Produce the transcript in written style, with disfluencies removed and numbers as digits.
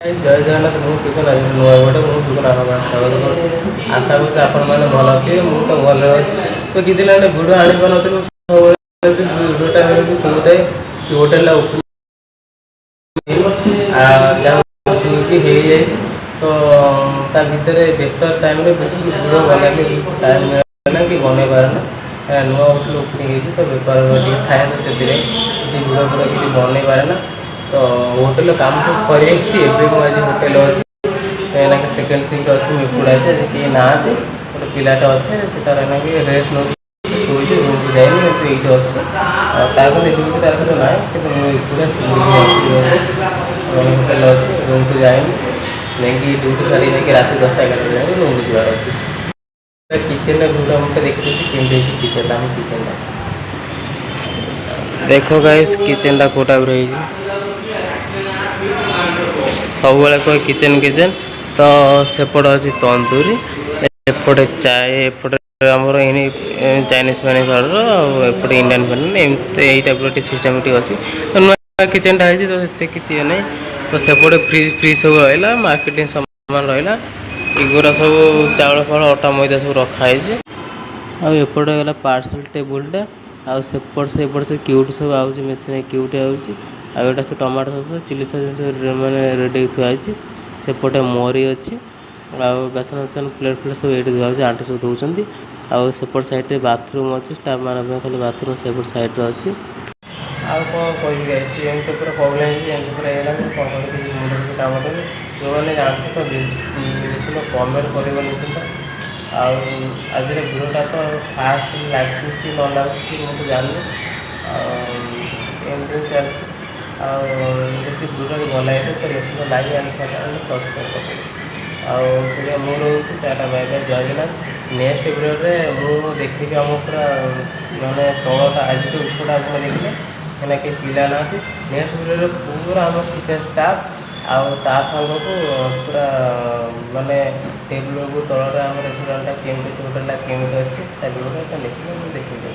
ଜୟ ଜଗନ୍ନାଥ। ମୁଁ ପିକନ ନୂଆ ଗୋଟେ ମୁଁ ପିକନ ସ୍ୱାଗତ କରୁଛି। ଆଶା କରୁଛି ଆପଣମାନେ ଭଲ ଥିବେ। ମୁଁ ତ ଭଲରେ ଅଛି। ତ କିଛି ଦିନ ହେଲେ ଭିଡ଼ିଓ ଆଣିପାରୁନଥିଲି। ସବୁବେଳେ ଭିଡ଼ିଓଟା କହୁଥାଏ କି ହୋଟେଲଟା ଓପନିଂ ଯାହା ବି ହେଇଯାଇଛି। ତ ତା ଭିତରେ ବ୍ୟସ୍ତ ଟାଇମ୍ରେ ଭିଡ଼ିଓ ବନେଇବାକୁ ଟାଇମ୍ ମିଳେ କି ବନେଇ ପାରେ ନା। ନୂଆ ହୋଟେଲ ଓପନିଂ ହେଇଛି ତ ବେପାର ଟିକେ ଥାଏ, ତ ସେଥିପାଇଁ କିଛି ଭିଡ଼ିଓ କିଛି ବନେଇ ପାରେ ନା। ତ ହୋଟେଲର କାମ ସବୁ ସରିଯାଇଛି। ଏବେ ମୁଁ ଆଜି ହୋଟେଲ ଅଛି, ଏଇନାକେ ସେକେଣ୍ଡ ସିଫ୍ଟ ଅଛି। ମୁଁ ଏପଟେ ଅଛି, ଆଜି କେହି ନାହାନ୍ତି। ଗୋଟେ ପିଲାଟା ଅଛି, ସେ ତାର ଏଇନାକେ ରେଷ୍ଟ ନେଉଛି, ଶୋଇଛି। ରୁମକୁ ଯାଇନି, କିନ୍ତୁ ଏଇଠି ଅଛି। ଆଉ ତାର କିନ୍ତୁ ଡ୍ୟୁଟି ତାର କିନ୍ତୁ ନାହିଁ, କିନ୍ତୁ ମୁଁ ଏକୁଟିଆ ସିଙ୍ଗିଲ୍ ଅଛି। ହୋଟେଲ ଅଛି, ରୁମକୁ ଯାଇନି। ଯାଇକି ଡ୍ୟୁଟି ସାରିକି ଯାଇକି ରାତି 10ଟା 11ଟା ଯାଇକି ରୁମକୁ ଯିବାର ଅଛି। କିଚେନଟା ଭିଡ଼ିଓ ଗୋଟେ ଦେଖିଦେଇଛି, କେମିତି ହେଇଛି କିଚେନଟା। ଆମ କିଚେନଟା ଦେଖ ଗାଇସ୍, କିଚେନଟା କେଉଁ ଟାଇପ୍ର ହେଇଛି। ସବୁବେଳେ କହେ କିଚେନ କିଚେନ, ତ ସେପଟେ ଅଛି ତନ୍ଦୁରୀ, ଏପଟେ ଚାଏ, ଏପଟେ ଆମର ଚାଇନିଜ ଫାଇନିଜ ଅର୍ଡ଼ର, ଆଉ ଏପଟେ ଇଣ୍ଡିଆନ୍ ଫିଣ୍ଡିଆନ୍ ଏମିତି ଏଇ ଟାଇପ୍ର ଟିକେ ସିଷ୍ଟମେଟିକ୍ ଅଛି। ତ ନୂଆ କିଚେନଟା ହେଇଛି, ତ ଏତେ କିଛି ଇଏ ନାହିଁ। ତ ସେପଟେ ଫ୍ରିଜ୍ ଫ୍ରିଜ୍ ସବୁ ରହିଲା, ମାର୍କେଟିଂ ସାମାନ ରହିଲା, ଏଗୁଡ଼ା ସବୁ ଚାଉଳ ଫାଉଳ ଅଟା ମଇଦା ସବୁ ରଖା ହେଇଛି। ଆଉ ଏପଟେ ଗଲା ପାର୍ସଲ ଟେବୁଲଟା। ଆଉ ସେପଟେ ସେ କ୍ୟୁଟ୍ ସବୁ ଆଉଛି, ମେସିନ୍ କ୍ୟୁଟ୍ ଆଉଛି। ଆଉ ଏଇଟା ସବୁ ଟମାଟୋ ସସ୍, ଚିଲି ସସ୍ ଜିନିଷ ମାନେ ରେଡ଼ି ହେଇକି ଥୁଆ ହେଇଛି। ସେପଟେ ମୋରି ଅଛି। ଆଉ ବାସନ ଫାସନ ପ୍ଲେଟ୍ ଫ୍ଲେଟ୍ ସବୁ ଏଇଠି ଧୁଆ ହେଉଛି, ଆଣ୍ଟି ସବୁ ଧୋଉଛନ୍ତି। ଆଉ ସେପଟ ସାଇଡ଼୍ରେ ବାଥରୁମ୍ ଅଛି, ଷ୍ଟାଫ୍ମାନଙ୍କ ପାଇଁ ଖାଲି ବାଥରୁମ୍ ସେପଟ ସାଇଡ଼୍ରେ ଅଛି। ଆଉ କ'ଣ କହିବି ଗାଇସ୍, ଏମିତି ପୁରା ପ୍ରୋବ୍ଲେମ୍ ହେଇଛି, ଏମିତି ପୁରା ହେଇଗଲାଣି। କ'ଣ କରିବି, ମୁଣ୍ଡ କିଛି କାମ କରୁନି। ଯେଉଁମାନେ ଜାଣିଛୁ ତ ନିଶ୍ଚିନ୍ତ କମେଣ୍ଟ କରିବ ନିଶ୍ଚିନ୍ତ। ଆଉ ଆଜିର ଭିଡ଼ିଓଟା ତ ଖାସ୍ ଲାଗୁଛି ନ ଲାଗୁଛି ମୁଁ ତ ଜାଣିନି। ଆଉ ଏମିତି ଚାଲିଛି। ଆଉ ଯଦି ଭିଡ଼ିଓଟା ଭଲ ଲାଗିଲେ ତ ନିଶ୍ଚିନ୍ତ ଲାଇକ୍ ଆଣ୍ଡ ସବସ୍କ୍ରାଇବ୍ କରିଦେବେ। ଆଉ ସେଇଟା ମୁଁ ରହୁଛି, ଟାଟା ବାଏ ବାଏ, ଜୟ ଜଗନ୍ନାଥ। ନେକ୍ସଟ ଭିଡ଼ିଓରେ ମୁଁ ଦେଖିବି ଆମ ପୁରା ମାନେ ତଳଟା, ଆଜି ତ ଉପରଟା ଆପଣ ଦେଖିଲେ, କାହିଁକିନା କେହି ପିଲା ନାହାନ୍ତି। ନେକ୍ସଟ ଭିଡ଼ିଓରେ ପୁରା ଆମ କିଚେନ୍ ଷ୍ଟାଫ୍ ଆଉ ତା ସାଙ୍ଗକୁ ପୁରା ମାନେ ଟେବୁଲକୁ ତଳଟା ଆମ ରେଷ୍ଟୁରାଣ୍ଟଟା କେମିତି ଅଛି, ହୋଟେଲଟା କେମିତି ଅଛି, ତା ଭିଡ଼ିଓଟା ନିଶ୍ଚିନ୍ତ ମୁଁ ଦେଖେଇବି।